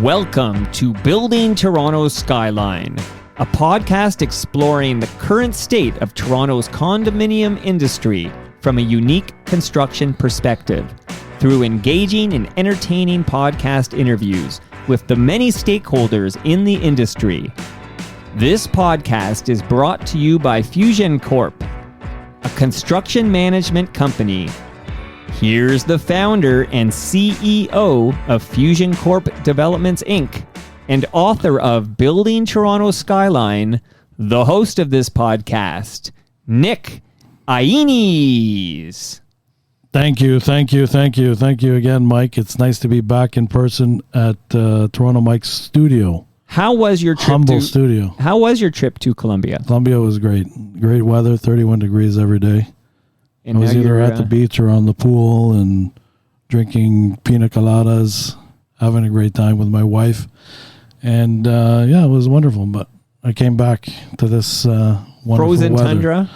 Welcome to Building Toronto's Skyline, a podcast exploring the current state of Toronto's condominium industry from a unique construction perspective through engaging and entertaining podcast interviews with the many stakeholders in the industry. This podcast is brought to you by Fusion Corp, a construction management company. Here's the founder and CEO of Fusion Corp Developments, Inc., and author of Building Toronto Skyline, the host of this podcast, Nick Ainis. Thank you again, Mike. It's nice to be back in person at Toronto Mike's studio. How was your trip studio. How was your trip to Columbia? Columbia was great. Great weather, 31 degrees every day. And I was either at the beach or on the pool and drinking pina coladas, having a great time with my wife. And it was wonderful. But I came back to this wonderful frozen weather. tundra?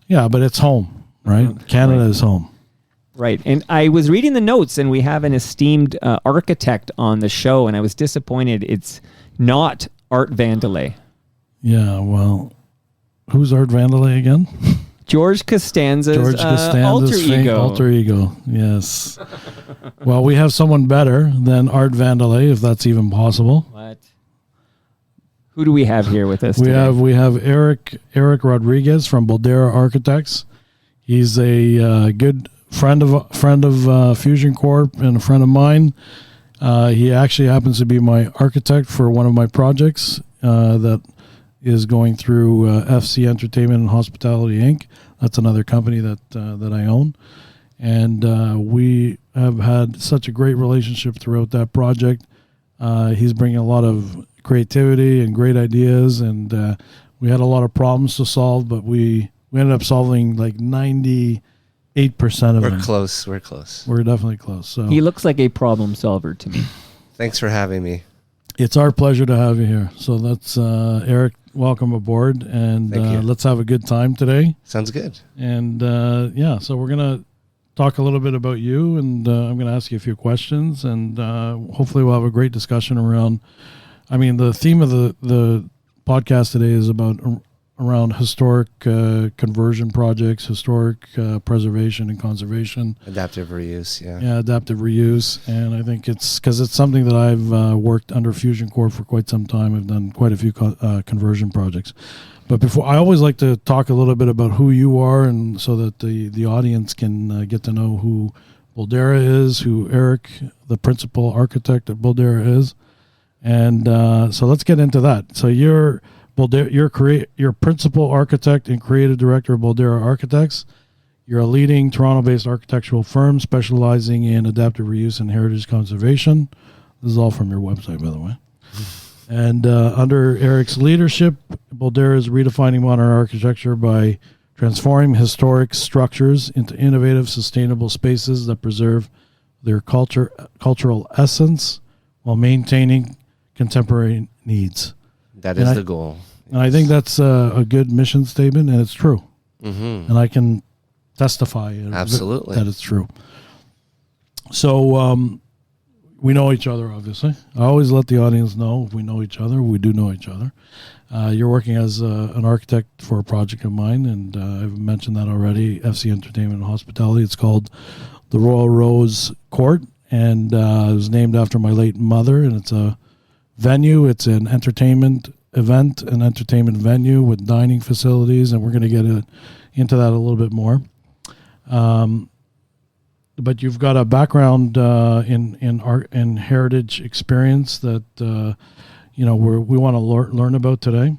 Yeah, but it's home, right? Canada is home. Right. And I was reading the notes, and we have an esteemed architect on the show, and I was disappointed it's not Art Vandelay. Yeah, well, who's Art Vandelay again? George Costanza's alter ego. Yes. Well, we have someone better than Art Vandelay, if that's even possible. What? Who do we have here with us? We today? have Eric Rodrigues from Boldera Architects. He's a good friend of Fusion Corp and a friend of mine. He actually happens to be my architect for one of my projects that is going through FC Entertainment and Hospitality, Inc. That's another company that I own. And we have had such a great relationship throughout that project. He's bringing a lot of creativity and great ideas, and we had a lot of problems to solve, but we ended up solving like 98% of them. We're close. We're definitely close. So he looks like a problem solver to me. Thanks for having me. It's our pleasure to have you here. So that's Eric. Welcome aboard, and let's have a good time today. Sounds good. And so we're gonna talk a little bit about you, and I'm gonna ask you a few questions, and hopefully we'll have a great discussion around. I mean, the theme of the podcast today is around historic conversion projects, historic preservation and conservation. Adaptive reuse, yeah. Yeah, adaptive reuse. And I think it's because it's something that I've worked under Fusion Corp for quite some time. I've done quite a few conversion projects. But before, I always like to talk a little bit about who you are, and so that the audience can get to know who Boldera is, who Eric, the principal architect at Boldera, is. And so let's get into that. So you're principal architect and creative director of Boldera Architects. You're a leading Toronto-based architectural firm specializing in adaptive reuse and heritage conservation. This is all from your website, by the way. And under Eric's leadership, Boldera is redefining modern architecture by transforming historic structures into innovative, sustainable spaces that preserve their cultural essence while maintaining contemporary needs. That is the goal. And I think that's a good mission statement, and it's true. Mm-hmm. And I can testify absolutely that it's true. So we know each other, obviously. I always let the audience know if we know each other. We do know each other. You're working as an architect for a project of mine, and I've mentioned that already, FC Entertainment and Hospitality. It's called the Royal Rose Court, and it was named after my late mother, and it's a venue. It's an entertainment venue with dining facilities, and we're going to get into that a little bit more. But you've got a background in art and heritage experience that we want to learn about today.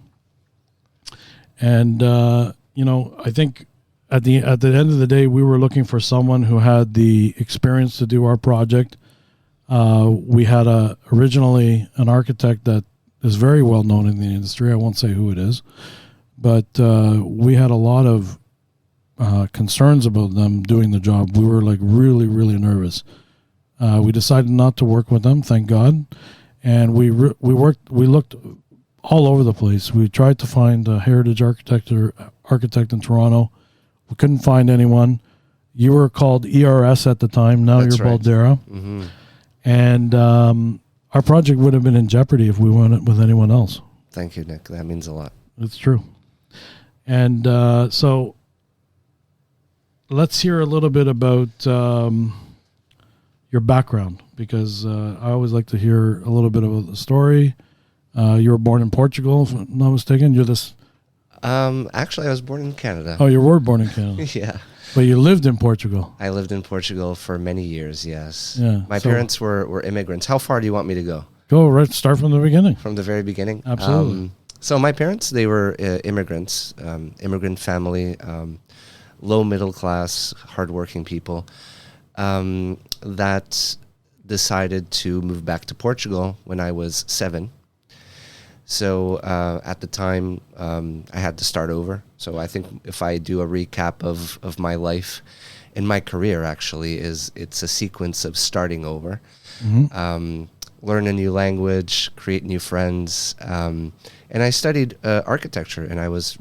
And I think at the end of the day, we were looking for someone who had the experience to do our project. We had originally an architect that is very well known in the industry. I won't say who it is, but we had a lot of concerns about them doing the job. We were like really, really nervous. We decided not to work with them, thank God. And we looked all over the place. We tried to find a heritage architect in Toronto. We couldn't find anyone. You were called ERS at the time. Now That's you're right. Boldera. Mm-hmm. And our project would have been in jeopardy if we went with anyone else. Thank you, Nick. That means a lot. It's true. And so let's hear a little bit about your background, because I always like to hear a little bit about the story. You were born in Portugal, if I'm not mistaken. You're this. Actually, I was born in Canada. Oh, you were born in Canada. Yeah. But you lived in Portugal. I lived in Portugal for many years, yes. Yeah. My parents were immigrants. How far do you want me to go? Go right. Start from the beginning. From the very beginning? Absolutely. So my parents, they were immigrants, immigrant family, low middle class, hardworking people that decided to move back to Portugal when I was 7. So at the time, I had to start over. So I think if I do a recap of my life and my career, actually, it's a sequence of starting over. Mm-hmm. Learn a new language, create new friends. And I studied architecture, and I was,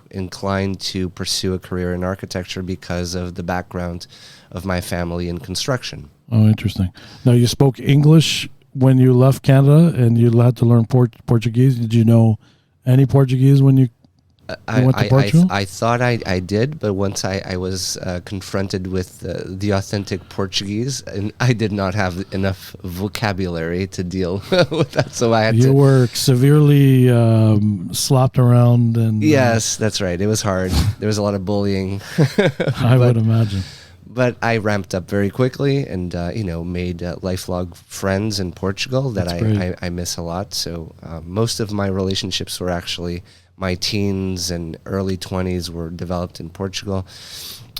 inclined to pursue a career in architecture because of the background of my family in construction. Oh, interesting. Now, you spoke English when you left Canada, and you had to learn Portuguese. Did you know any Portuguese when you went to Portugal? I thought I did, but once I was confronted with the authentic Portuguese, and I did not have enough vocabulary to deal with that, so I had to... You were severely slapped around. And Yes, that's right. It was hard. There was a lot of bullying. I would imagine. But I ramped up very quickly and, made lifelong friends in Portugal that I miss a lot. So most of my relationships were actually... My teens and early 20s were developed in Portugal.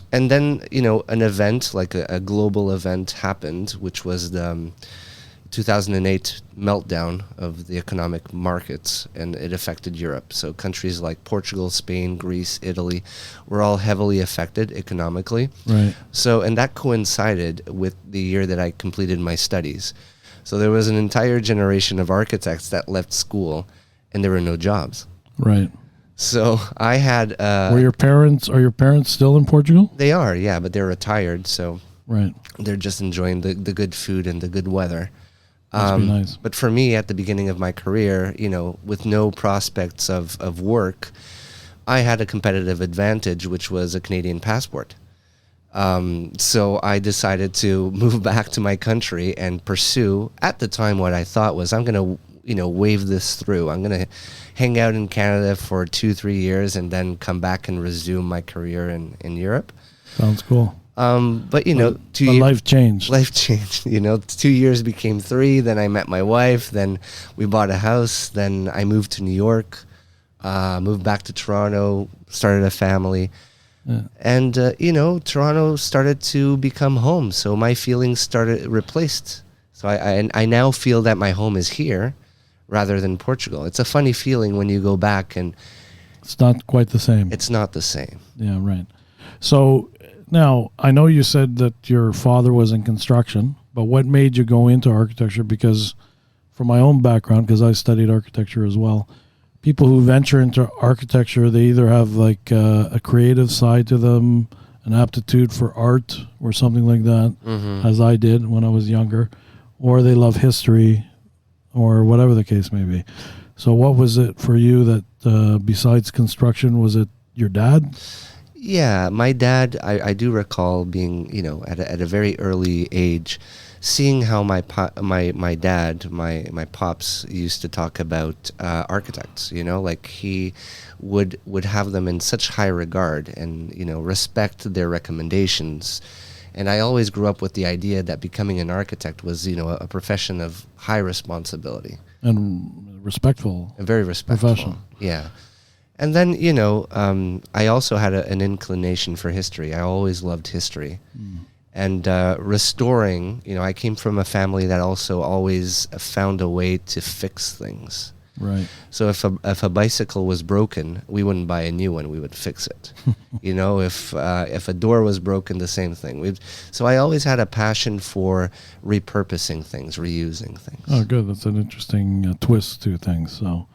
And then, an event, like a global event happened, which was the 2008 meltdown of the economic markets, and it affected Europe. So countries like Portugal, Spain, Greece, Italy were all heavily affected economically. Right. So, and that coincided with the year that I completed my studies. So there was an entire generation of architects that left school, and there were no jobs. Right. So I had... Are your parents still in Portugal? They are, yeah, but they're retired, so right. They're just enjoying the good food and the good weather. Must be nice. But for me, at the beginning of my career, with no prospects of work, I had a competitive advantage, which was a Canadian passport. So I decided to move back to my country and pursue, at the time, what I thought was, I'm going to, wave this through. I'm going to hang out in Canada for 2-3 years and then come back and resume my career in Europe. Sounds cool. But life changed. Life changed. 2 years became 3. Then I met my wife. Then we bought a house. Then I moved to New York, moved back to Toronto, started a family. Yeah. And, Toronto started to become home. So my feelings started replaced. So I now feel that my home is here rather than Portugal. It's a funny feeling when you go back and... It's not quite the same. It's not the same. Yeah, right. So now, I know you said that your father was in construction, but what made you go into architecture? Because from my own background, because I studied architecture as well, people who venture into architecture, they either have like a creative side to them, an aptitude for art or something like that, as I did when I was younger, or they love history or whatever the case may be. So what was it for you that besides construction, was it your dad? Yeah, my dad, I do recall being, at a very early age, seeing how my dad, my pops used to talk about architects, like he would have them in such high regard and, respect their recommendations. And I always grew up with the idea that becoming an architect was, a profession of high responsibility. And respectful. And very respectful. Profession. Yeah. And then, I also had an inclination for history. I always loved history. And restoring, I came from a family that also always found a way to fix things. Right. So if a bicycle was broken, we wouldn't buy a new one. We would fix it. If a door was broken, the same thing. So I always had a passion for repurposing things, reusing things. Oh, good. That's an interesting twist to things. So,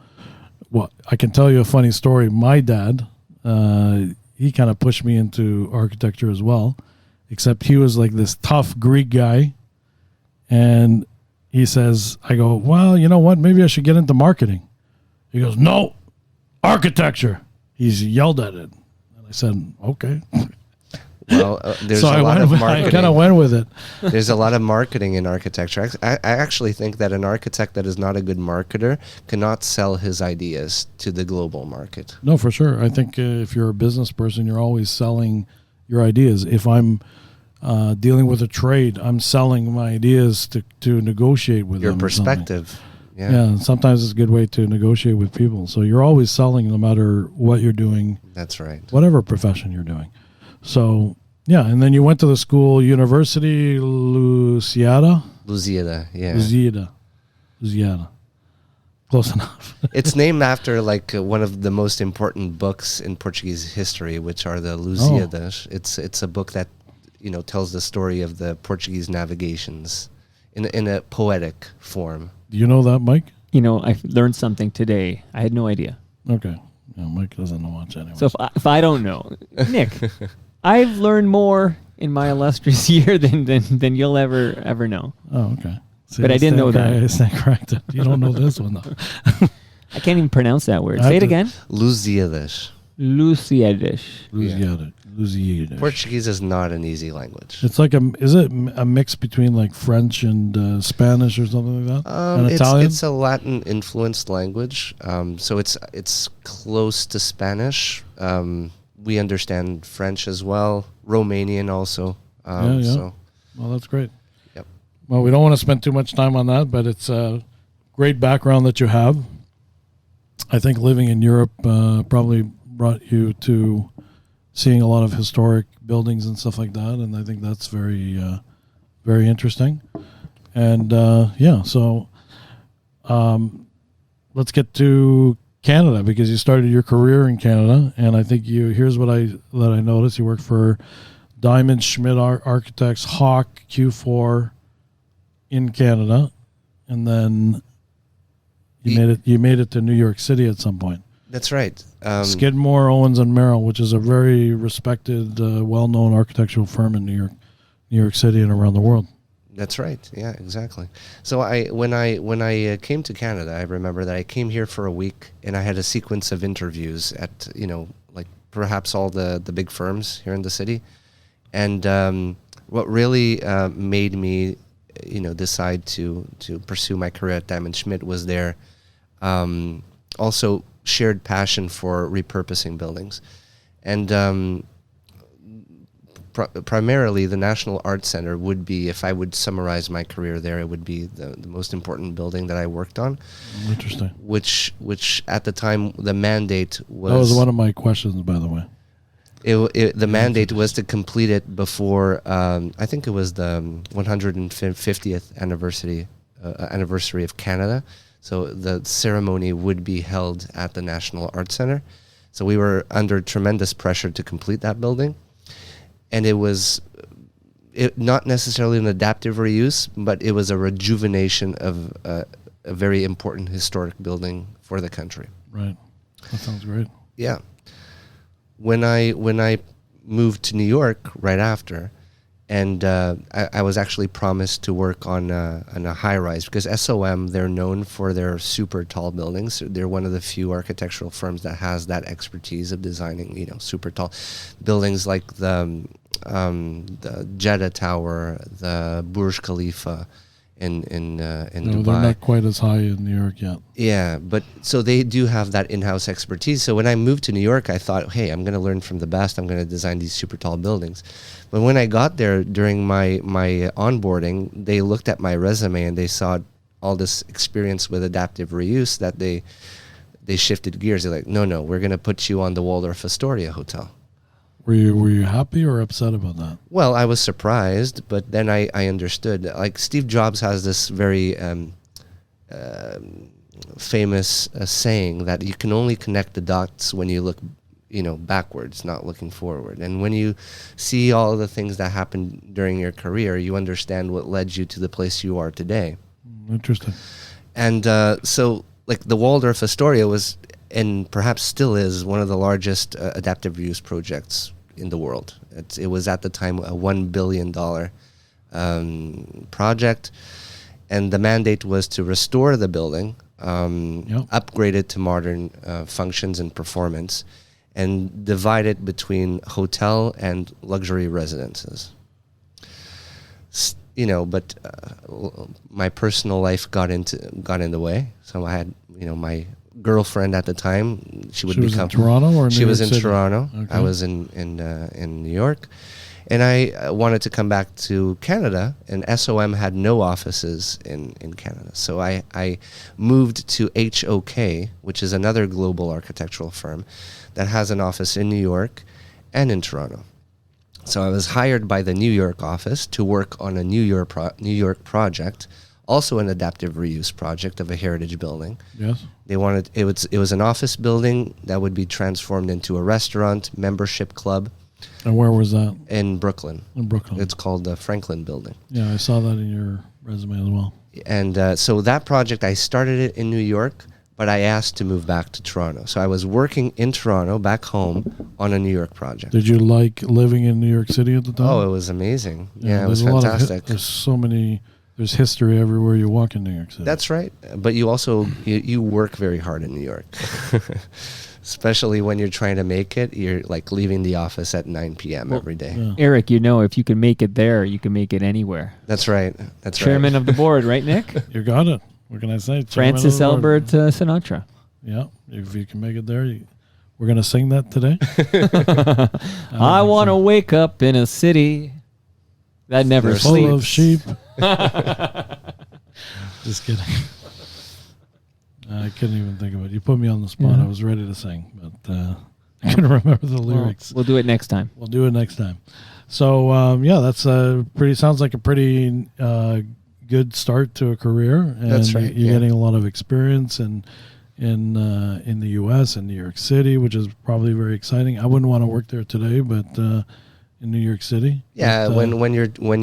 I can tell you a funny story. My dad, he kind of pushed me into architecture as well, except he was like this tough Greek guy, and he says, I go, well, you know what? Maybe I should get into marketing. He goes, no, architecture. He's yelled at it. And I said, okay. Well, there's a lot of marketing. I kind of went with it. There's a lot of marketing in architecture. I actually think that an architect that is not a good marketer cannot sell his ideas to the global market. No, for sure. I think if you're a business person, you're always selling your ideas. If I'm dealing with a trade, I'm selling my ideas to negotiate with your them. Your perspective. Yeah, sometimes it's a good way to negotiate with people. So you're always selling no matter what you're doing. That's right. Whatever profession you're doing. So, yeah, and then you went to the school, University Lusíada? Lusíada, yeah. Lusíada. Close enough. It's named after one of the most important books in Portuguese history, which are the Lusíadas. Oh. It's a book that tells the story of the Portuguese navigations in a poetic form. Do you know that, Mike? I learned something today. I had no idea. Okay. Yeah, Mike doesn't know much anyway. So if I don't know, Nick, I've learned more in my illustrious year than you'll ever know. Oh, okay. See, but I didn't know that. It's not correct. You don't know this one, though. I can't even pronounce that word. Say it again. Lusíadas. Lusíadas. Lusíadas. Portuguese is not an easy language. It's like is it a mix between French and Spanish or something like that? And Italian? It's a Latin influenced language. So it's close to Spanish. We understand French as well. Romanian also. Yeah. So. Well, that's great. Yep. Well, we don't want to spend too much time on that, but it's a great background that you have. I think living in Europe probably brought you to seeing a lot of historic buildings and stuff like that, and I think that's very, very interesting. And so let's get to Canada, because you started your career in Canada, and I think here's what I noticed. You worked for Diamond Schmidt Architects, Hawk, Q4 in Canada, and then you made it to New York City at some point. That's right. Skidmore, Owens and Merrill, which is a very respected, well-known architectural firm in New York City and around the world. That's right. Yeah, exactly. So when I came to Canada, I remember that I came here for a week, and I had a sequence of interviews at perhaps all the big firms here in the city. And what really made me decide to pursue my career at Diamond Schmidt was their also shared passion for repurposing buildings. And primarily the National Arts Center would be, if I would summarize my career there, it would be the most important building that I worked on. Interesting. Which at the time, the mandate was... That was one of my questions, by the way. The mandate was to complete it before, I think it was the 150th anniversary of Canada. So the ceremony would be held at the National Arts Center. So we were under tremendous pressure to complete that building. And it was not necessarily an adaptive reuse, but it was a rejuvenation of a very important historic building for the country. Right. That sounds great. Yeah. When I moved to New York right after, and I was actually promised to work on a high-rise, because SOM, they're known for their super tall buildings. They're one of the few architectural firms that has that expertise of designing, super tall buildings, like the Jeddah Tower, the Burj Khalifa in Dubai. They're not quite as high in New York yet. Yeah, but so they do have that in-house expertise. So when I moved to New York, I thought, hey, I'm going to learn from the best. I'm going to design these super tall buildings. But when I got there during my onboarding, they looked at my resume and they saw all this experience with adaptive reuse that they shifted gears. They're like, no, we're going to put you on the Waldorf Astoria Hotel. Were you happy or upset about that? Well, I was surprised, but then I understood. Like Steve Jobs has this very famous saying that you can only connect the dots when you look, backwards, not looking forward. And when you see all the things that happened during your career, you understand what led you to the place you are today. Interesting. And so, like the Waldorf Astoria was, and perhaps still is, one of the largest adaptive reuse projects in the world. It was at the time a $1 billion project. and the mandate was to restore the building, upgrade it to modern functions and performance, and divide it between hotel and luxury residences. But my personal life got in the way. So I had, my girlfriend at the time. She was in Toronto or she New was York in City? Toronto. Okay. I was in New York, and I wanted to come back to Canada. And SOM had no offices in Canada, so I moved to HOK, which is another global architectural firm that has an office in New York and in Toronto. So I was hired by the New York office to work on a New York project, also an adaptive reuse project of a heritage building. Yes. They wanted it was an office building that would be transformed into a restaurant, membership club. And where was that? In Brooklyn. In Brooklyn. It's called the Franklin Building. Yeah, I saw that in your resume as well. And so that project, I started it in New York, but I asked to move back to Toronto. So I was working in Toronto, back home, on a New York project. Did you like living in New York City at the time? Oh, it was amazing. Yeah, it was there's fantastic. There's history everywhere you walk in New York City. That's right. But you also, you work very hard in New York. Especially when you're trying to make it, you're like leaving the office at 9 p.m. every day. Yeah. Eric, if you can make it there, you can make it anywhere. That's right. That's Chairman right. of the board, right, Nick? You got it. What can I say? Francis Albert Sinatra. Yeah, if you can make it there, we're going to sing that today. I want to wake up in a city that never There's sleeps. Full of sheep. Just kidding. I couldn't even think of it. You put me on the spot. Yeah. I was ready to sing, but I couldn't remember the lyrics. We'll do it next time. We'll do it next time. So that's sounds like a pretty good start to a career. And That's right. You're getting a lot of experience in the U.S. and New York City, which is probably very exciting. I wouldn't want to work there today, but in New York City. Yeah, but, when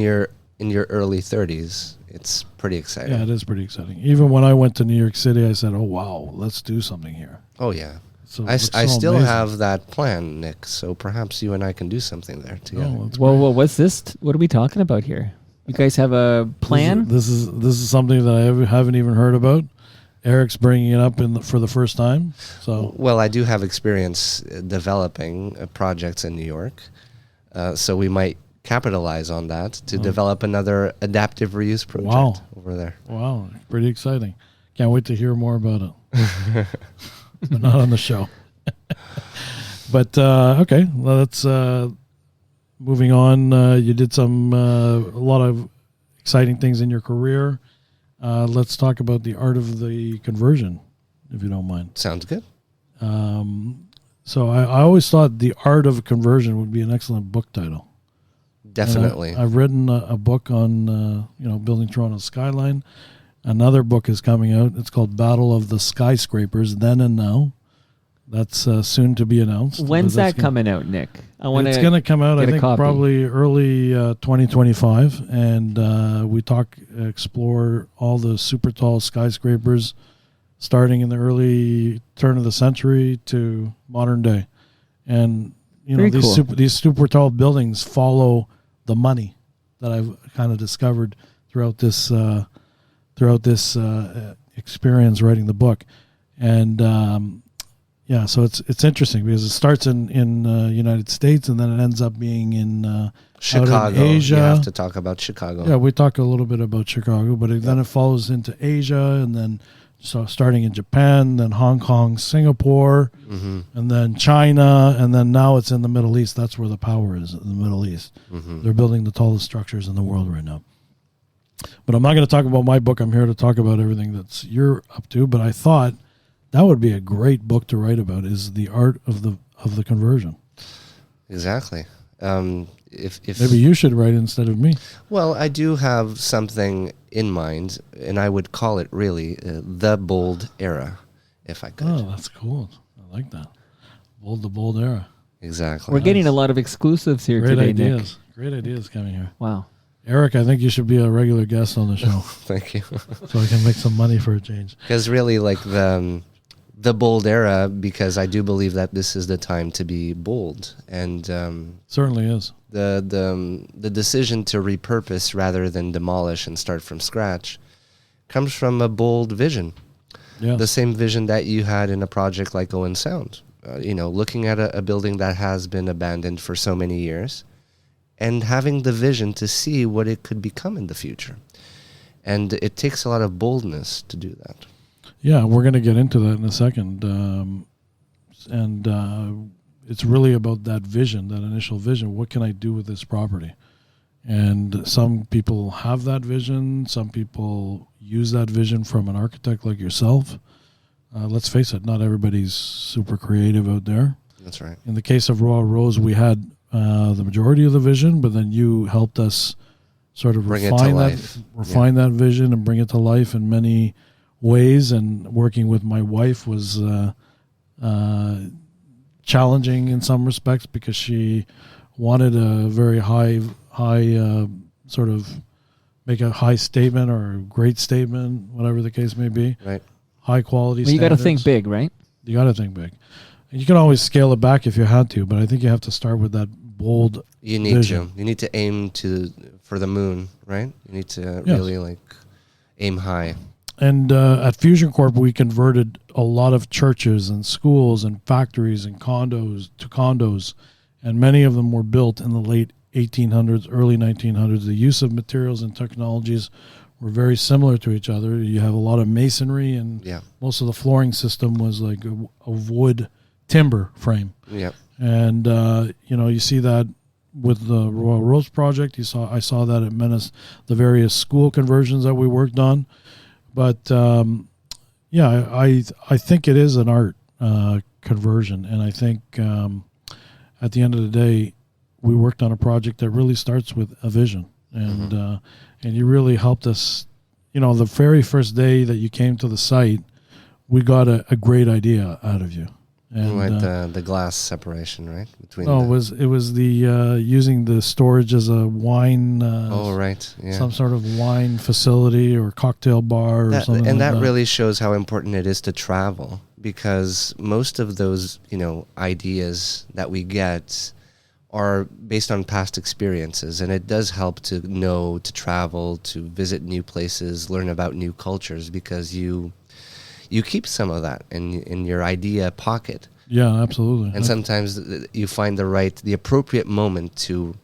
you're in your early 30s, it's pretty exciting. Yeah, it is pretty exciting. Even when I went to New York City, I said, "Oh wow, let's do something here." Oh yeah. So I it's so still amazing. have that plan, Nick. So perhaps you and I can do something there together. Oh, that's Well, great. what's this? What are we talking about here? You guys have a plan? This is something that I haven't even heard about. Eric's bringing it up for the first time. So Well, I do have experience developing projects in New York, so we might capitalize on that to develop another adaptive reuse project over there. wow, pretty exciting. Can't wait to hear more about it. But not on the show. But okay, well, let's moving on. You did a lot of exciting things in your career. Let's talk about the art of the conversion, if you don't mind. Sounds good. So I always thought the art of conversion would be an excellent book title. Definitely. I've written a book on building Toronto Skyline. Another book is coming out. It's called Battle of the Skyscrapers, Then and Now. That's soon to be announced. When's that coming out, Nick? It's going to come out, I think, probably early 2025. And we explore all the super tall skyscrapers starting in the early turn of the century to modern day. And, these super tall buildings follow the money that I've kind of discovered throughout this experience writing the book. And so it's interesting because it starts in United States and then it ends up being in Chicago. out in Asia. You have to talk about Chicago. Yeah, we talk a little bit about Chicago, but then it follows into Asia and then starting in Japan, then Hong Kong, Singapore, and then China, and then now it's in the Middle East. That's where the power is, in the Middle East. They're building the tallest structures in the world right now. But I'm not going to talk about my book. I'm here to talk about everything that's you're up to. But I thought that would be a great book to write about, is the art of the conversion. Exactly. If Maybe you should write it instead of me. Well, I do have something in mind, and I would call it really the bold era, if I could. Oh, that's cool. I like that. The bold era. Exactly. We're getting a lot of exclusives here Great today, ideas. Great ideas coming here. Wow. Eric, I think you should be a regular guest on the show Thank you. so I can make some money for a change. Because really, like the bold era, because I do believe that this is the time to be bold, and Certainly is. the decision to repurpose rather than demolish and start from scratch comes from a bold vision. Yes. The same vision that you had in a project like Owen Sound. Looking at a building that has been abandoned for so many years and having the vision to see what it could become in the future. And it takes a lot of boldness to do that. Yeah, we're going to get into that in a second. It's really about that vision, that initial vision. What can I do with this property? And some people have that vision. Some people use that vision from an architect like yourself. Let's face it, not everybody's super creative out there. That's right. In the case of Royal Rose, we had the majority of the vision, but then you helped us sort of refine that vision and bring it to life in many ways. And working with my wife was challenging in some respects because she wanted a very high sort of make a high statement or a great statement, whatever the case may be. Right. High quality Well, you got to think big, right? You got to think big. And you can always scale it back if you had to, but I think you have to start with that bold vision. You need to aim for the moon, right? You need to really aim high. And at Fusion Corp, we converted a lot of churches and schools and factories and condos, and many of them were built in the late 1800s, early 1900s. The use of materials and technologies were very similar to each other. You have a lot of masonry, and most of the flooring system was like a wood timber frame. Yeah. And you see that with the Royal Rose project. I saw that at Menace, the various school conversions that we worked on. But I think it is an art conversion, and I think at the end of the day, we worked on a project that really starts with a vision, and you really helped us. The very first day that you came to the site, we got a great idea out of you. And the glass separation, right? It was the using the storage as a wine. Some sort of wine facility or cocktail bar or something. And that really shows how important it is to travel, because most of those ideas that we get are based on past experiences, and it does help to travel, to visit new places, learn about new cultures, because you keep some of that in your idea pocket. Yeah, absolutely. And sometimes you find the appropriate moment to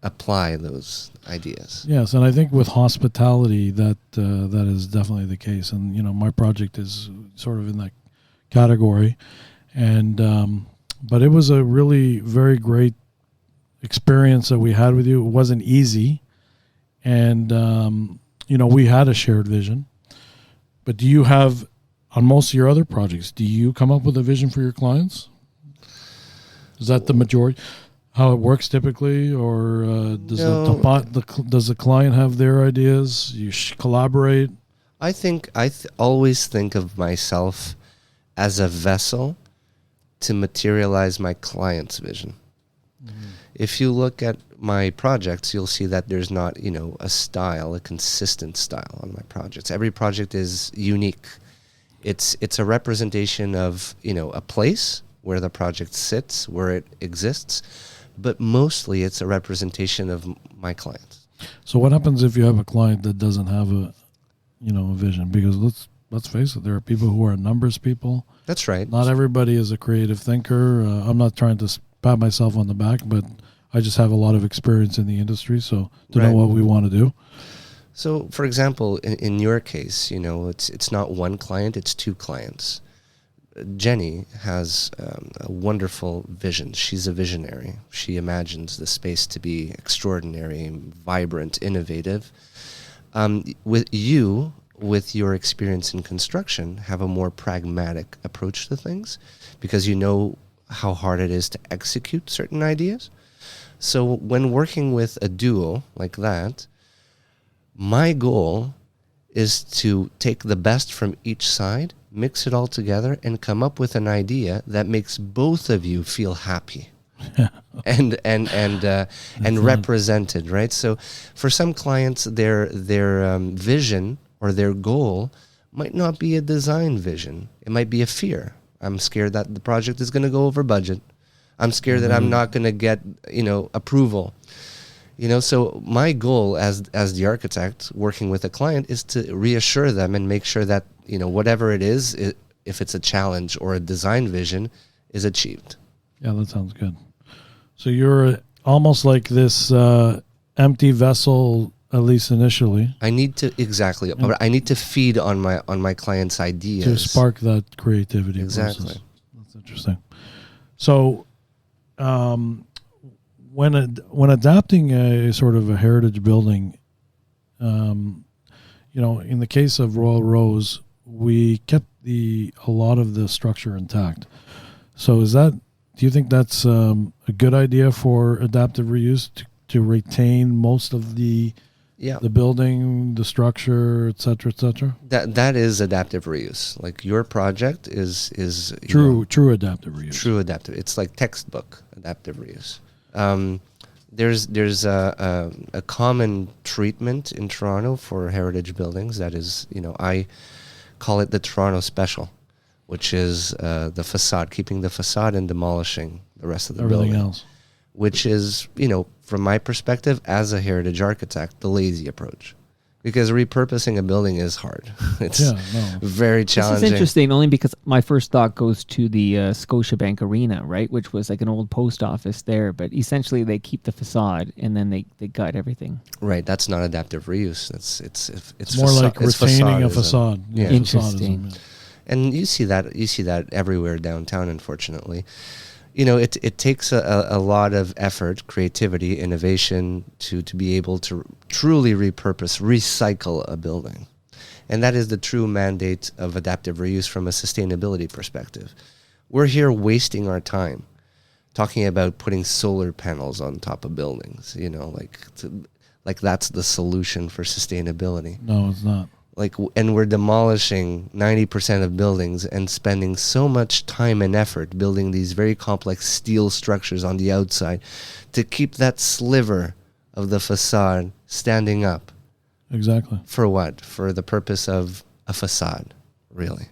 apply those ideas. Yes, and I think with hospitality that is definitely the case. And my project is sort of in that category. And but it was a really very great experience that we had with you. It wasn't easy, and we had a shared vision. But do you have, on most of your other projects, do you come up with a vision for your clients? Is that the majority, how it works typically, or does the client have their ideas? You collaborate? I think always think of myself as a vessel to materialize my client's vision. Mm-hmm. If you look at my projects, you'll see that there's not a consistent style on my projects. Every project is unique. It's a representation of a place where the project sits, where it exists, but mostly it's a representation of my clients. So what happens if you have a client that doesn't have a vision? Because let's face it, there are people who are numbers people. That's right. Not everybody is a creative thinker. I'm not trying to pat myself on the back, but I just have a lot of experience in the industry, so to know what we want to do. So, for example, in your case, it's not one client, it's two clients. Jenny has a wonderful vision. She's a visionary. She imagines the space to be extraordinary, vibrant, innovative. With your experience in construction, have a more pragmatic approach to things, because you know how hard it is to execute certain ideas. So when working with a duo like that, my goal is to take the best from each side, mix it all together, and come up with an idea that makes both of you feel happy and represented, right? So for some clients, their vision or their goal might not be a design vision. It might be a fear. I'm scared that the project is going to go over budget. I'm scared that I'm not going to get, approval. So my goal as the architect working with a client is to reassure them and make sure that, whatever it is, if it's a challenge or a design vision, is achieved. Yeah, that sounds good. So you're almost like this empty vessel, at least initially. I need to but I need to feed on my client's ideas to spark that creativity. Exactly. Process. That's interesting. So, when adapting a sort of a heritage building, in the case of Royal Rose, we kept a lot of the structure intact. So do you think that's a good idea for adaptive reuse to retain most of the building, the structure, et cetera, et cetera? That is adaptive reuse. Like your project is true adaptive reuse. True adaptive. It's like textbook adaptive reuse. There's a common treatment in Toronto for heritage buildings that is, I call it the Toronto special, which is the facade, keeping the facade and demolishing the rest of the everything building. Else. Which is, from my perspective as a heritage architect, the lazy approach. Because repurposing a building is hard. It's very challenging. This is interesting only because my first thought goes to the Scotiabank Arena, right? Which was like an old post office there. But essentially they keep the facade and then they gut everything. Right. That's not adaptive reuse. It's more like retaining a facade. Yeah. Interesting. And you see that everywhere downtown, unfortunately. It takes a lot of effort, creativity, innovation to be able to truly repurpose, recycle a building. And that is the true mandate of adaptive reuse from a sustainability perspective. We're here wasting our time talking about putting solar panels on top of buildings, like that's the solution for sustainability. No, it's not. And we're demolishing 90% of buildings and spending so much time and effort building these very complex steel structures on the outside to keep that sliver of the facade standing up. Exactly. For what? For the purpose of a facade, really.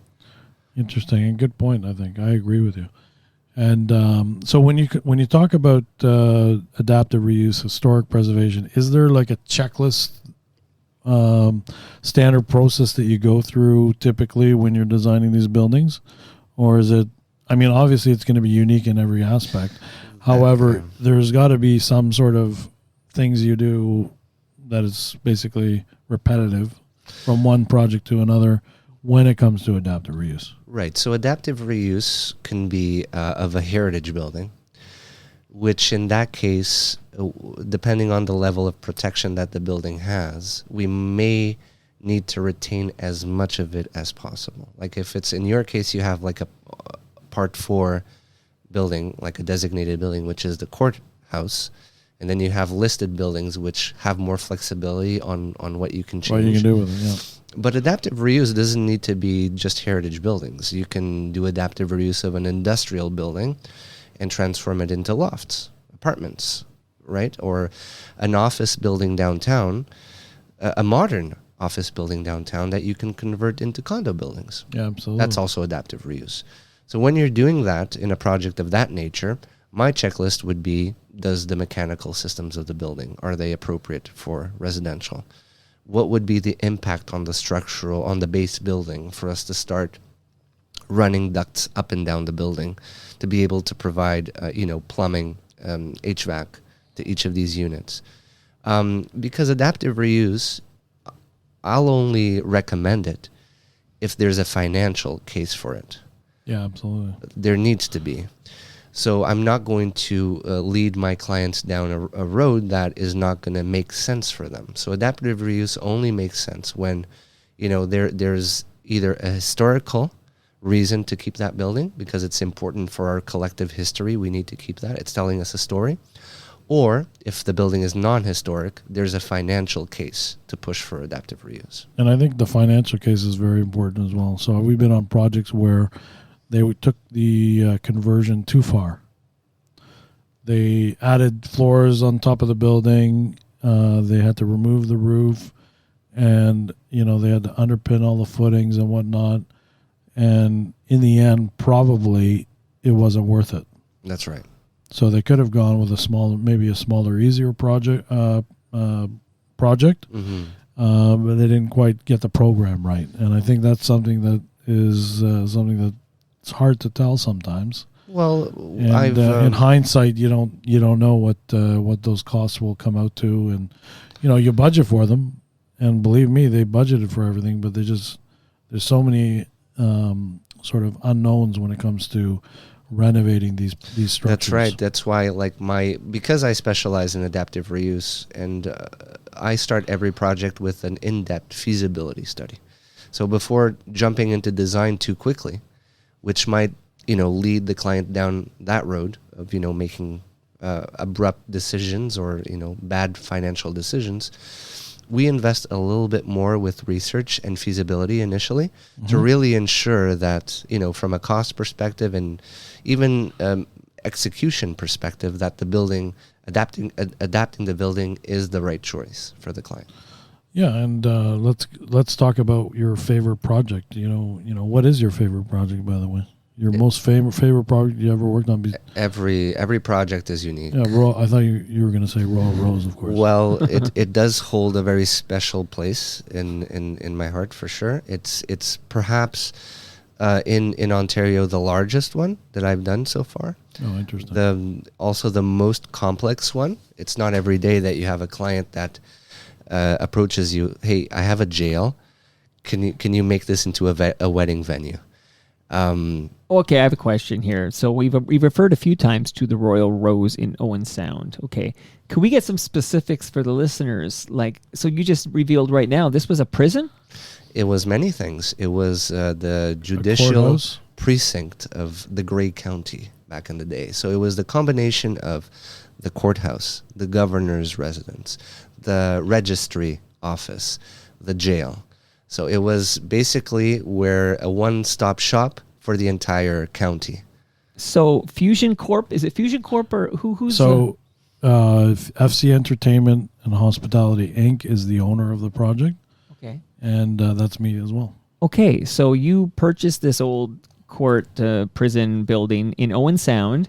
Interesting and good point. I think I agree with you. And so when you talk about adaptive reuse, historic preservation, is there like a checklist? Standard process that you go through typically when you're designing these buildings, or is it? I mean, obviously it's going to be unique in every aspect. However, there's got to be some sort of things you do that is basically repetitive from one project to another when it comes to adaptive reuse. Right. So adaptive reuse can be of a heritage building, which in that case, depending on the level of protection that the building has, we may need to retain as much of it as possible. Like if it's in your case, you have like a Part 4 building, like a designated building, which is the courthouse, and then you have listed buildings which have more flexibility on what you can change. What you can do with it, yeah. But adaptive reuse doesn't need to be just heritage buildings. You can do adaptive reuse of an industrial building and transform it into lofts, apartments, right? Or an office building downtown, a modern office building downtown that you can convert into condo buildings. Yeah, absolutely. That's also adaptive reuse. So when you're doing that in a project of that nature, my checklist would be, does the mechanical systems of the building, are they appropriate for residential? What would be the impact on on the base building for us to start running ducts up and down the building to be able to provide, plumbing, HVAC to each of these units. Because adaptive reuse, I'll only recommend it if there's a financial case for it. Yeah, absolutely. There needs to be. So I'm not going to lead my clients down a road that is not going to make sense for them. So adaptive reuse only makes sense when, there's either a historical reason to keep that building because it's important for our collective history. We need to keep that. It's telling us a story. Or if the building is non-historic, there's a financial case to push for adaptive reuse. And I think the financial case is very important as well. So we've been on projects where they took the conversion too far. They added floors on top of the building. They had to remove the roof, and they had to underpin all the footings and whatnot. And in the end, probably it wasn't worth it. That's right. So they could have gone with maybe a smaller, easier project, but they didn't quite get the program right. And I think that's something that is something that's hard to tell sometimes. Well, and in hindsight, you don't know what those costs will come out to, and you budget for them. And believe me, they budgeted for everything, but there's so many sort of unknowns when it comes to renovating these structures. That's right. That's why, because I specialize in adaptive reuse, and I start every project with an in-depth feasibility study. So before jumping into design too quickly, which might lead the client down that road of making abrupt decisions or bad financial decisions, we invest a little bit more with research and feasibility initially to really ensure that, from a cost perspective and even execution perspective, that the building, adapting the building is the right choice for the client. Yeah, and let's talk about your favorite project. What is your favorite project, by the way? Your most favorite project you ever worked on? Every project is unique. Yeah, I thought you were going to say Royal Rose, of course. Well, it does hold a very special place in my heart for sure. It's perhaps in Ontario the largest one that I've done so far. Oh, interesting. Also the most complex one. It's not every day that you have a client that approaches you. Hey, I have a jail. Can you make this into a wedding venue? Okay, I have a question here. So we've referred a few times to the Royal Rose in Owen Sound. Okay, can we get some specifics for the listeners? So you just revealed right now this was a prison? It was many things. It was the judicial precinct of the Grey County back in the day. So it was the combination of the courthouse, the governor's residence, the registry office, the jail. So it was basically a one-stop shop for the entire county. So Fusion Corp, is it Fusion Corp or who's So FC Entertainment and Hospitality Inc. is the owner of the project. Okay. And that's me as well. Okay, so you purchased this old court prison building in Owen Sound,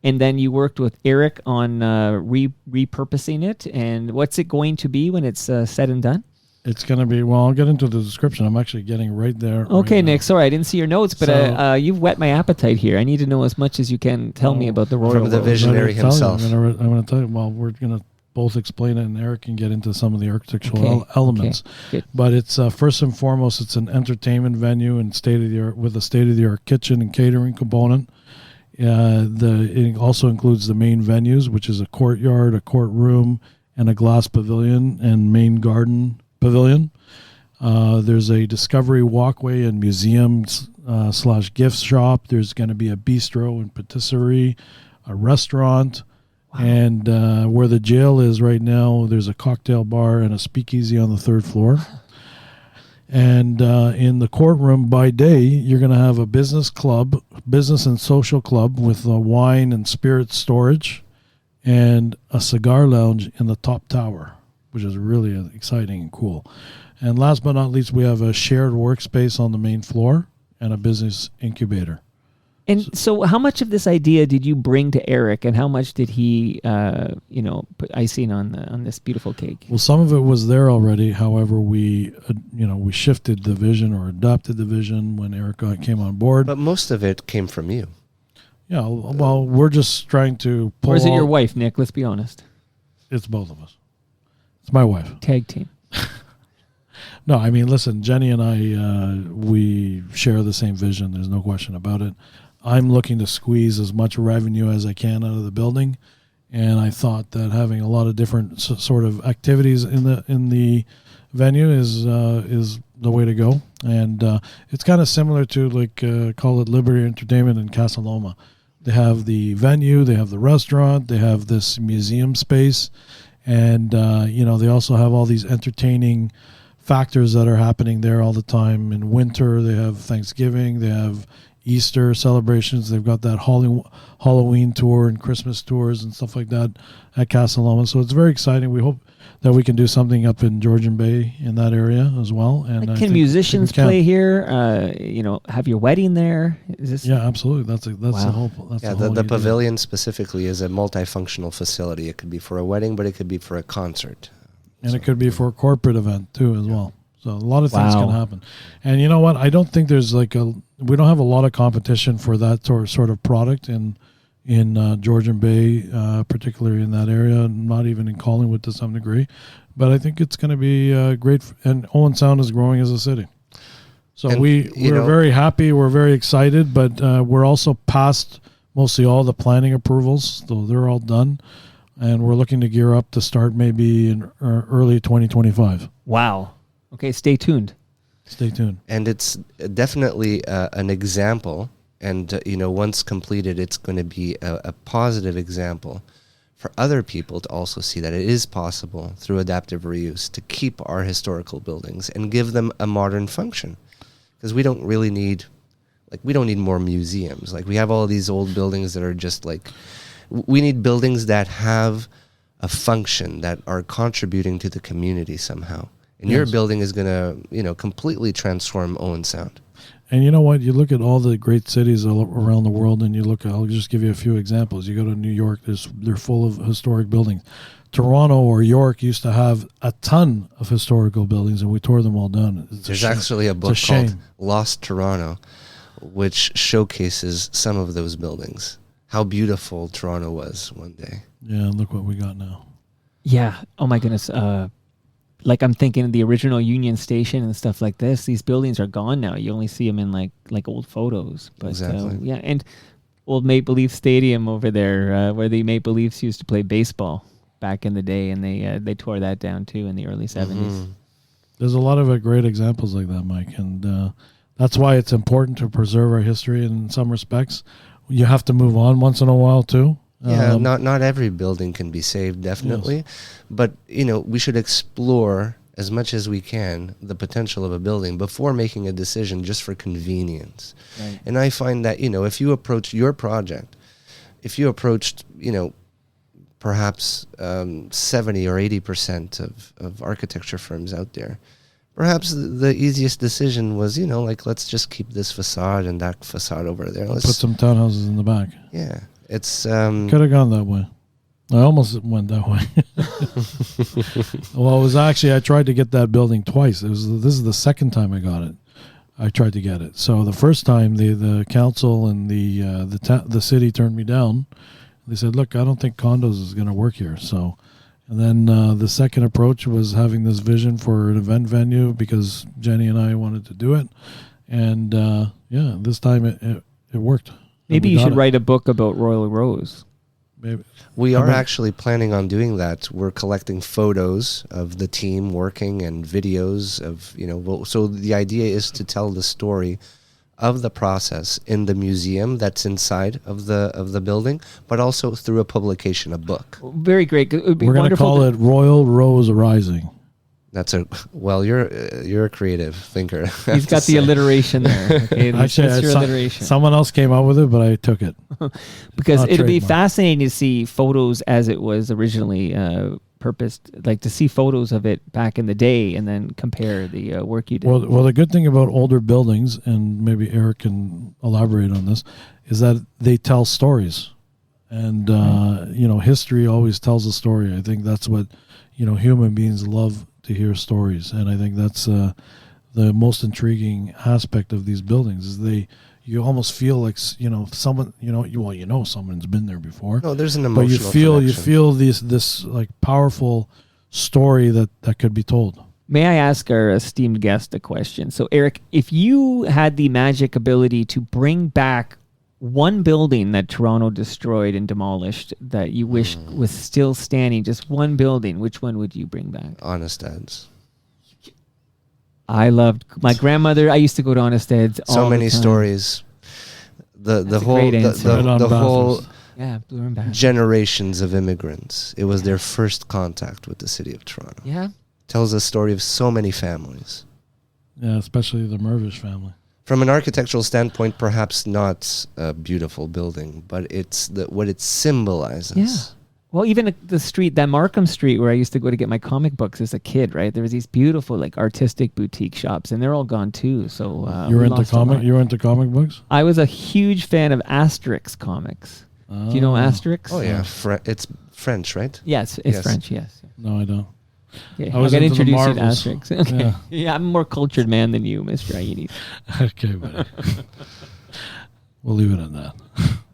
and then you worked with Eric on repurposing it. And what's it going to be when it's said and done? It's going to be, I'll get into the description. I'm actually getting right there. Okay, right Nick, sorry, I didn't see your notes, but you've whet my appetite here. I need to know as much as you can tell me about the Royal From the Rose. visionary himself. I'm going to tell you, we're going to both explain it, and Eric can get into some of the architectural elements. Okay. But it's, first and foremost, it's an entertainment venue and with a state-of-the-art kitchen and catering component. It also includes the main venues, which is a courtyard, a courtroom, and a glass pavilion and main garden pavilion. There's a discovery walkway and museums / gift shop. There's going to be a bistro and patisserie, a restaurant, and where the jail is right now, there's a cocktail bar and a speakeasy on the third floor. And in the courtroom by day, you're going to have a business and social club with wine and spirit storage and a cigar lounge in the top tower, which is really exciting and cool. And last but not least, we have a shared workspace on the main floor and a business incubator. And so how much of this idea did you bring to Eric, and how much did he, put icing on this beautiful cake? Well, some of it was there already. However, we shifted the vision or adopted the vision when Eric came on board. But most of it came from you. Yeah, well, we're just trying to pull. Or is it your wife, Nick? Let's be honest. It's both of us. It's my wife. Tag team. No, I mean, listen, Jenny and I, we share the same vision. There's no question about it. I'm looking to squeeze as much revenue as I can out of the building, and I thought that having a lot of different sort of activities in the venue is the way to go. And it's kind of similar to call it Liberty Entertainment in Casa Loma. They have the venue, they have the restaurant, they have this museum space, and they also have all these entertaining factors that are happening there all the time. In winter, they have Thanksgiving, they have Easter celebrations. They've got that Halloween tour and Christmas tours and stuff like that at Casa Loma. So it's very exciting. We hope that we can do something up in Georgian Bay in that area as well. And like, can musicians play here? Have your wedding there? Is this? Yeah, absolutely. That's the whole. The pavilion specifically is a multifunctional facility. It could be for a wedding, but it could be for a concert, and it could be for a corporate event too as well. So a lot of things can happen. And you know what? I don't think there's we don't have a lot of competition for that sort of product in Georgian Bay, particularly in that area, not even in Collingwood to some degree. But I think it's going to be great. And Owen Sound is growing as a city. So we're very happy. We're very excited, but we're also past mostly all the planning approvals. So they're all done. And we're looking to gear up to start maybe in early 2025. Wow. Okay, stay tuned. Stay tuned. And it's definitely an example. And, once completed, it's going to be a positive example for other people to also see that it is possible through adaptive reuse to keep our historical buildings and give them a modern function. Because we don't really need, we don't need more museums. We have all these old buildings that are just we need buildings that have a function, that are contributing to the community somehow. And your building is going to, completely transform Owen Sound. And you know what? You look at all the great cities around the world, and I'll just give you a few examples. You go to New York, they're full of historic buildings. Toronto or York used to have a ton of historical buildings, and we tore them all down. There's actually a book called Lost Toronto, which showcases some of those buildings, how beautiful Toronto was one day. Yeah, and look what we got now. Yeah. Oh, my goodness. I'm thinking of the original Union Station and stuff like this. These buildings are gone now. You only see them in like old photos. But, exactly. And old Maple Leaf Stadium over there, where the Maple Leafs used to play baseball back in the day, and they tore that down too in the early 70s. Mm-hmm. There's a lot of great examples like that, Mike, and that's why it's important to preserve our history in some respects. You have to move on once in a while too. Yeah, not every building can be saved, definitely. Yes. But, we should explore as much as we can the potential of a building before making a decision just for convenience. Right. And I find that, if you approach your project, if you approached, perhaps 70 or 80% of architecture firms out there, perhaps the easiest decision was, let's just keep this facade and that facade over there. Let's put some townhouses in the back. Yeah. It's could have gone that way. I almost went that way. Well, it was actually, I tried to get that building twice. This is the second time I got it. I tried to get it. So the first time the council and the city turned me down. They said, "Look, I don't think condos is going to work here." So, and then the second approach was having this vision for an event venue because Jenny and I wanted to do it, and this time it worked. Maybe you should write a book about Royal Rose. Maybe. We are actually planning on doing that. We're collecting photos of the team working and videos of, so the idea is to tell the story of the process in the museum that's inside of the building, but also through a publication, a book. Very great. It would be We're going to call it Royal Rose Rising. That's you're a creative thinker. He's got the alliteration there. Okay, actually, your alliteration. Someone else came up with it, but I took it. Because it'd be fascinating to see photos as it was originally purposed, to see photos of it back in the day and then compare the work you did. Well, the good thing about older buildings, and maybe Eric can elaborate on this, is that they tell stories. And, history always tells a story. I think that's what, human beings love to hear stories, and I think that's the most intriguing aspect of these buildings. Is you almost feel like someone someone's been there before. No, there's an emotional. But you feel this powerful story that could be told. May I ask our esteemed guest a question? So, Eric, if you had the magic ability to bring back one building that Toronto destroyed and demolished that you wish was still standing, just one building, which one would you bring back? Honest Ed's. I loved my grandmother. I used to go to Honest Ed's. So many stories. The whole generations of immigrants. It was their first contact with the city of Toronto. Yeah, tells the story of so many families. Yeah, especially the Mervish family. From an architectural standpoint, perhaps not a beautiful building, but it's what it symbolizes. Yeah. Well, even the street, that Markham Street where I used to go to get my comic books as a kid, right? There was these beautiful, like, artistic boutique shops, and they're all gone too. So you were into comic books? I was a huge fan of Asterix comics. Do you know Asterix? Oh yeah, it's French, right? Yes, it's French. Yes. No, I don't. Okay, I was going to into the introduce you to Marvels. Asterix. Okay. Yeah, I'm a more cultured man than you, Mr. Ainis. Okay, buddy. We'll leave it at that.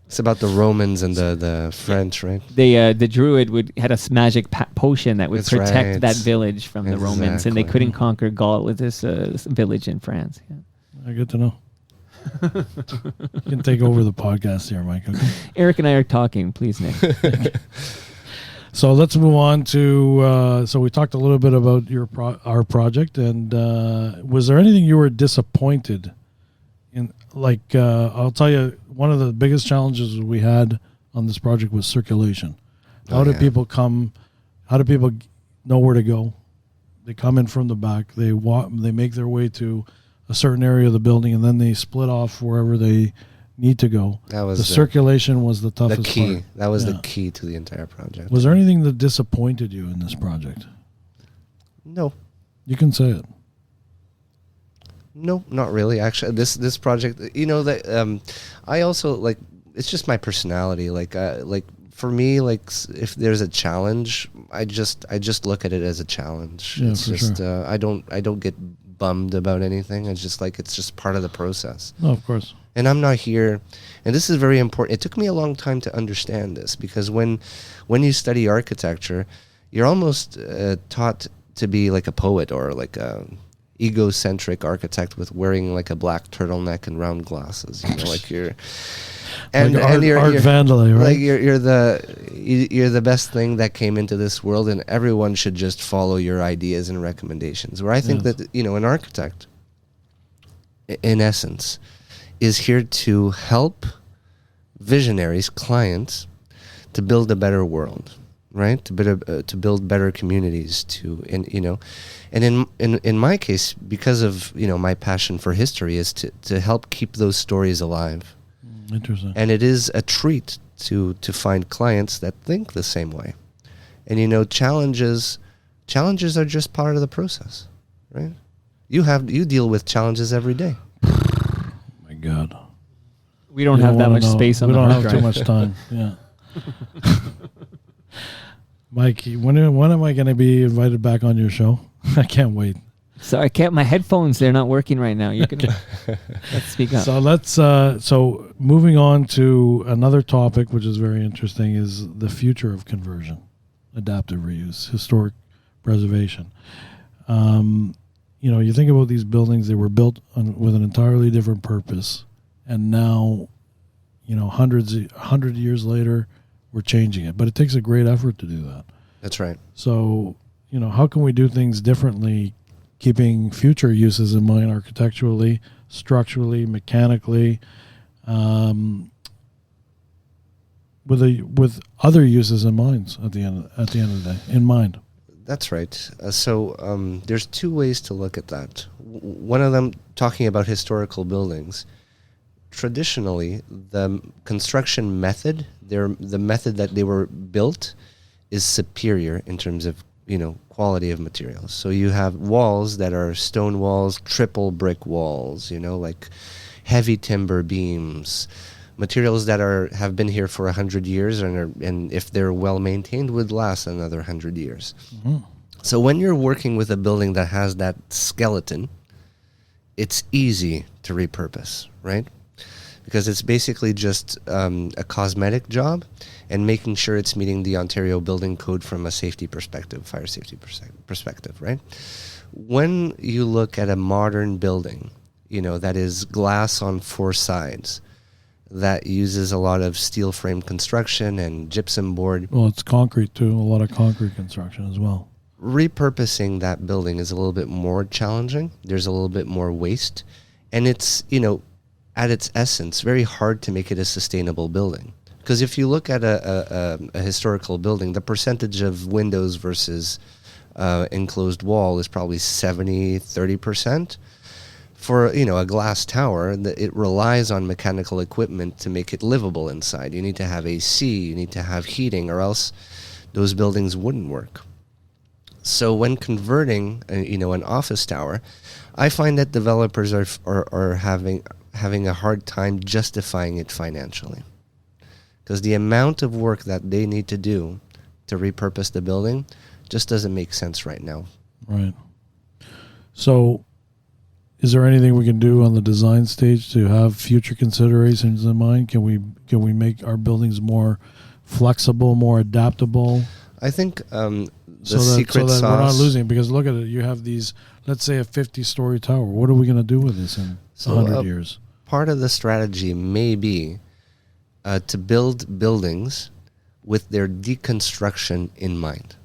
It's about the Romans and the French, right? The druid had a magic potion that would That's protect right. that village from the Romans, and they Exactly. couldn't conquer Gaul with this village in France. Yeah. Good to know. You can take over the podcast here, Mike. Okay? Eric and I are talking. Please, Nick. So let's move on to. So we talked a little bit about our project, and was there anything you were disappointed in? Like, I'll tell you, one of the biggest challenges we had on this project was circulation. How do people come? How do people know where to go? They come in from the back. They walk. They make their way to a certain area of the building, and then they split off wherever they need to go. That was the circulation was the toughest the key. part. That was the key to the entire project. Was there anything that disappointed you in this project? No. You can say it. No, not really. Actually, this project, that I also like. It's just my personality. Like for me, like if there's a challenge, I just look at it as a challenge. Yeah, it's for just sure. I don't get bummed about anything. It's just part of the process. Oh, of course. And I'm not here, and this is very important. It took me a long time to understand this, because when you study architecture, you're almost taught to be like a poet or like a egocentric architect with wearing like a black turtleneck and round glasses. Like you're, and like and you're Vandalay, right? Like you're the best thing that came into this world, and everyone should just follow your ideas and recommendations. Where I think that an architect, in essence, is here to help visionaries, clients, to build a better world, right? To build better communities. And in my case, because of my passion for history, is to help keep those stories alive. Interesting. And it is a treat to find clients that think the same way. And challenges are just part of the process, right? You deal with challenges every day. My God. We don't have that much space on the hard drive. We don't have too much time. Yeah. Mike, when am I going to be invited back on your show? I can't wait. So I can't. My headphones, they're not working right now. You can let's speak up. So let's. So moving on to another topic, which is very interesting, is the future of conversion, adaptive reuse, historic preservation. You think about these buildings; they were built with an entirely different purpose, and now, 100 years later, we're changing it. But it takes a great effort to do that. That's right. So, how can we do things differently, keeping future uses in mind architecturally, structurally, mechanically, with other uses in mind at the end of the day, in mind? That's right. So there's two ways to look at that. One of them, talking about historical buildings. Traditionally, the construction method, the method that they were built, is superior in terms of quality of materials. So you have walls that are stone walls, triple brick walls, like heavy timber beams, materials that have been here for 100 years and if they're well maintained would last another 100 years. Mm-hmm. So when you're working with a building that has that skeleton, it's easy to repurpose, right? Because it's basically just a cosmetic job and making sure it's meeting the Ontario Building Code from a safety perspective, fire safety perspective, right? When you look at a modern building, that is glass on 4 sides, that uses a lot of steel frame construction and gypsum board. Well, it's concrete too, a lot of concrete construction as well. Repurposing that building is a little bit more challenging. There's a little bit more waste. And it's, at its essence, very hard to make it a sustainable building. Because if you look at a historical building, the percentage of windows versus enclosed wall is probably 70-30%. For a glass tower, it relies on mechanical equipment to make it livable inside. You need to have AC, you need to have heating, or else those buildings wouldn't work. So when converting, an office tower, I find that developers are having a hard time justifying it financially, because the amount of work that they need to do to repurpose the building just doesn't make sense right now. Right. So, is there anything we can do on the design stage to have future considerations in mind? Can we make our buildings more flexible, more adaptable? I think so that we're not losing, because look at it. You have these, let's say, a 50-story tower. What are we going to do with this in 100 years? Part of the strategy may be to build buildings with their deconstruction in mind.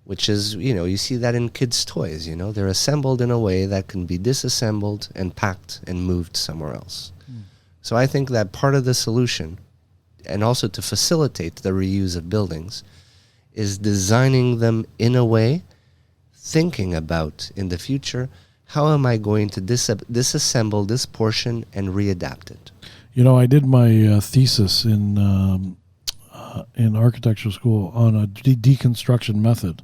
Which is, you see that in kids' toys, they're assembled in a way that can be disassembled and packed and moved somewhere else. So I think that part of the solution, and also to facilitate the reuse of buildings, is designing them in a way, thinking about in the future, how am I going to disassemble this portion and readapt it? I did my thesis in architecture school on a deconstruction method.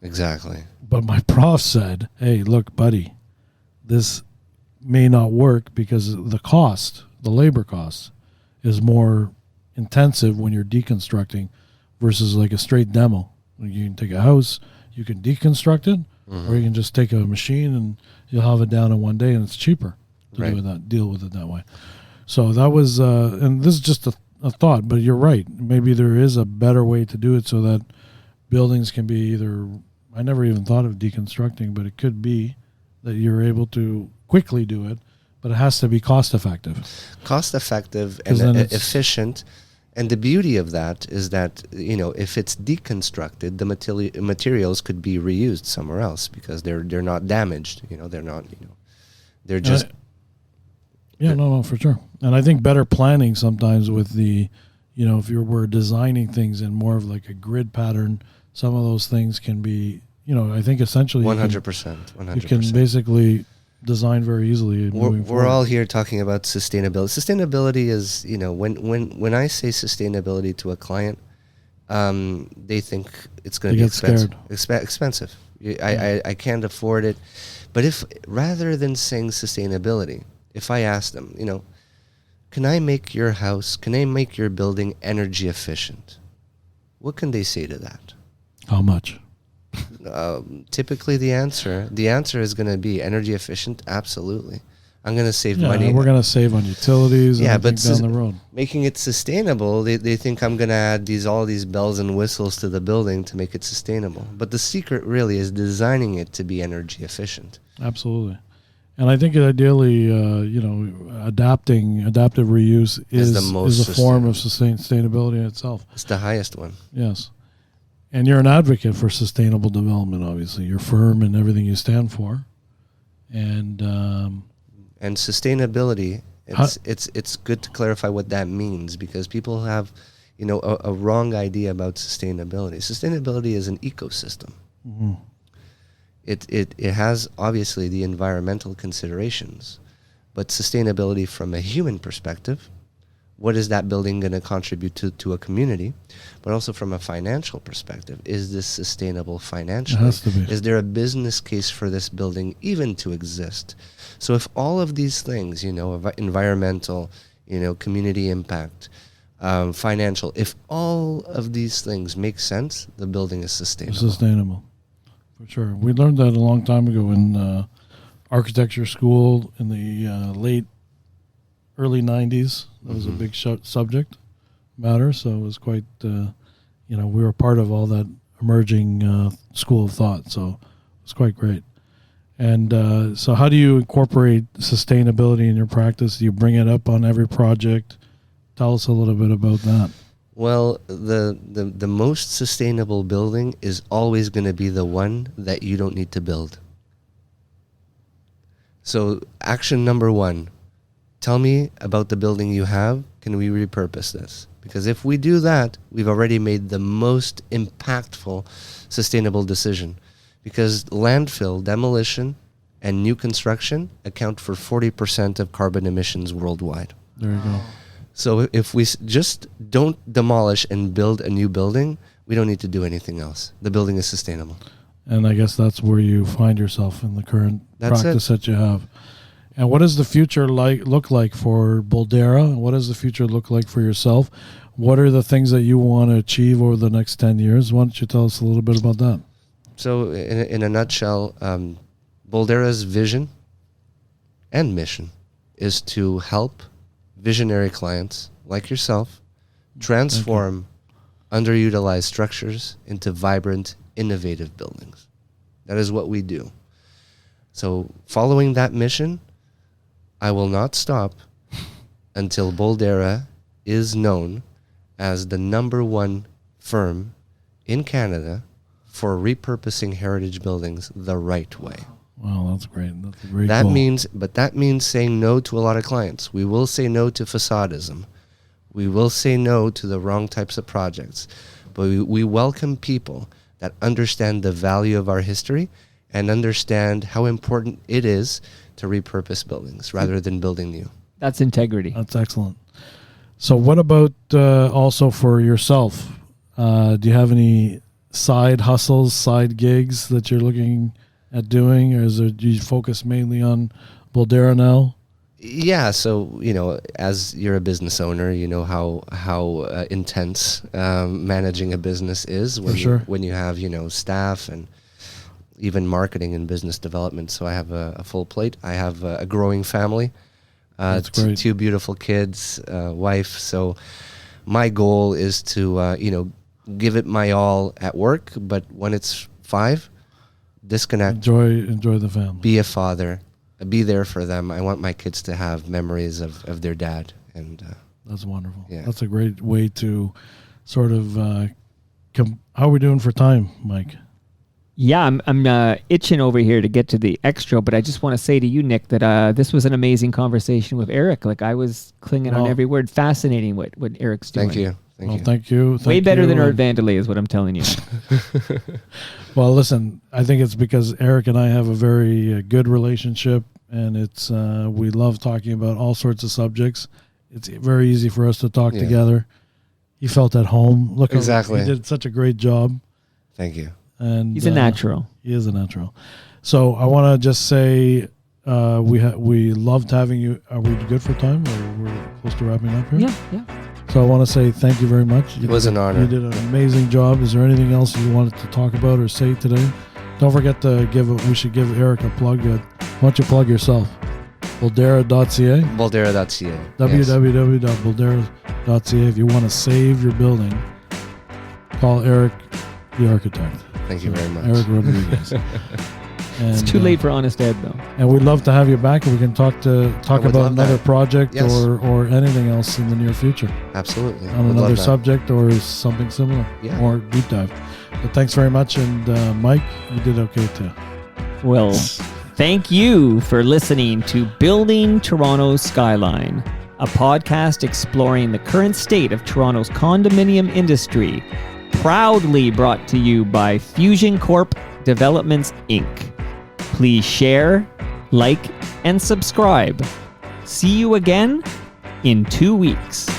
Exactly. But my prof said, hey, look, buddy, this may not work because the labor cost is more intensive when you're deconstructing versus like a straight demo. You can take a house, you can deconstruct it, or you can just take a machine and you'll have it down in one day, and it's cheaper to deal with it that way. So that was, and this is just a thought, but you're right. Maybe there is a better way to do it so that buildings can be either, I never even thought of deconstructing, but it could be that you're able to quickly do it, but it has to be cost effective. Cost effective and efficient. And the beauty of that is that, if it's deconstructed, the materials could be reused somewhere else because they're not damaged. They're not, they're just. No, for sure. And I think better planning sometimes with the, if we're designing things in more of like a grid pattern, some of those things can be, I think essentially 100%. You can basically design very easily. We're all here talking about sustainability. Sustainability is, when I say sustainability to a client, they think it's going to be expensive. I can't afford it. But if rather than saying sustainability, if I ask them, can I make your house, can I make your building energy efficient? What can they say to that? How much? Typically the answer is going to be energy efficient. Absolutely. I'm going to save money. We're going to save on utilities. But down the road. Making it sustainable, they think I'm going to add all these bells and whistles to the building to make it sustainable. But the secret really is designing it to be energy efficient. Absolutely. And I think ideally, adaptive reuse is a form of sustainability in itself. It's the highest one. Yes. And you're an advocate for sustainable development, obviously. You're firm in everything you stand for. And sustainability, it's good to clarify what that means, because people have, a wrong idea about sustainability. Sustainability is an ecosystem. Mm-hmm. It has obviously the environmental considerations, but sustainability from a human perspective, what is that building going to contribute to a community? But also from a financial perspective, is this sustainable financially? It has to be. Is there a business case for this building even to exist? So if all of these things, environmental, community impact, financial, if all of these things make sense, the building is sustainable. Sustainable, for sure. We learned that a long time ago in architecture school in the early 90s. That was a big subject matter, so it was quite, we were part of all that emerging school of thought, so it was quite great. And so how do you incorporate sustainability in your practice? Do you bring it up on every project? Tell us a little bit about that. Well, the most sustainable building is always going to be the one that you don't need to build. So action number 1, tell me about the building you have. Can we repurpose this? Because if we do that, we've already made the most impactful sustainable decision. Because landfill, demolition, and new construction account for 40% of carbon emissions worldwide. There you go. So if we just don't demolish and build a new building, we don't need to do anything else. The building is sustainable. And I guess that's where you find yourself in the current practice that you have. And what does the future look like for Boldera? What does the future look like for yourself? What are the things that you want to achieve over the next 10 years? Why don't you tell us a little bit about that? So in a nutshell, Boldera's vision and mission is to help visionary clients like yourself transform underutilized structures into vibrant, innovative buildings. That is what we do. So following that mission, I will not stop until Boldera is known as the #1 firm in Canada for repurposing heritage buildings the right way. Wow, that's great. That's a great That goal. means saying no to a lot of clients. We will say no to facadism. We will say no to the wrong types of projects. But we welcome people that understand the value of our history and understand how important it is to repurpose buildings rather than building new. That's integrity. That's excellent. So what about also for yourself? Do you have any side hustles, side gigs that you're looking at doing, or do you focus mainly on Boldera now? Yeah, so as you're a business owner, you know how intense managing a business is when you have staff and even marketing and business development. So I have a full plate. I have a growing family, That's great. 2 beautiful kids, wife. So my goal is to give it my all at work, but when it's 5, disconnect. Enjoy the family. Be a father. Be there for them. I want my kids to have memories of their dad. And that's wonderful. Yeah. That's a great way to sort of how are we doing for time, Mike? Yeah, I'm itching over here to get to the extra, but I just want to say to you, Nick, that this was an amazing conversation with Eric. Like, I was clinging on every word. Fascinating what Eric's doing. Thank you. Thank you. Way better than Art Vandelay is what I'm telling you. Well, listen, I think it's because Eric and I have a very good relationship, and it's we love talking about all sorts of subjects. It's very easy for us to talk together. He felt at home. Look, exactly. He did such a great job. Thank you. And he's a natural. He is a natural. So I want to just say we loved having you. Are we good for time, or we're close to wrapping up here? Yeah. So I want to say thank you very much. It was an honor. You did an amazing job. Is there anything else you wanted to talk about or say today? Don't forget to we should give Eric a plug. Why don't you plug yourself? Boldera.ca? Boldera.ca. www.boldera.ca. If you want to save your building, call Eric, the architect. Thank you very much. Eric Rodrigues. It's too late for Honest Ed, though. And we'd love to have you back, and we can talk about another project or anything else in the near future. Absolutely. On another subject or something similar. Yeah. Or deep dive. But thanks very much. And Mike, you did okay too. Well, thank you for listening to Building Toronto's Skyline, a podcast exploring the current state of Toronto's condominium industry, proudly brought to you by Fusion Corp Developments, Inc. Please share, like, and subscribe. See you again in 2 weeks.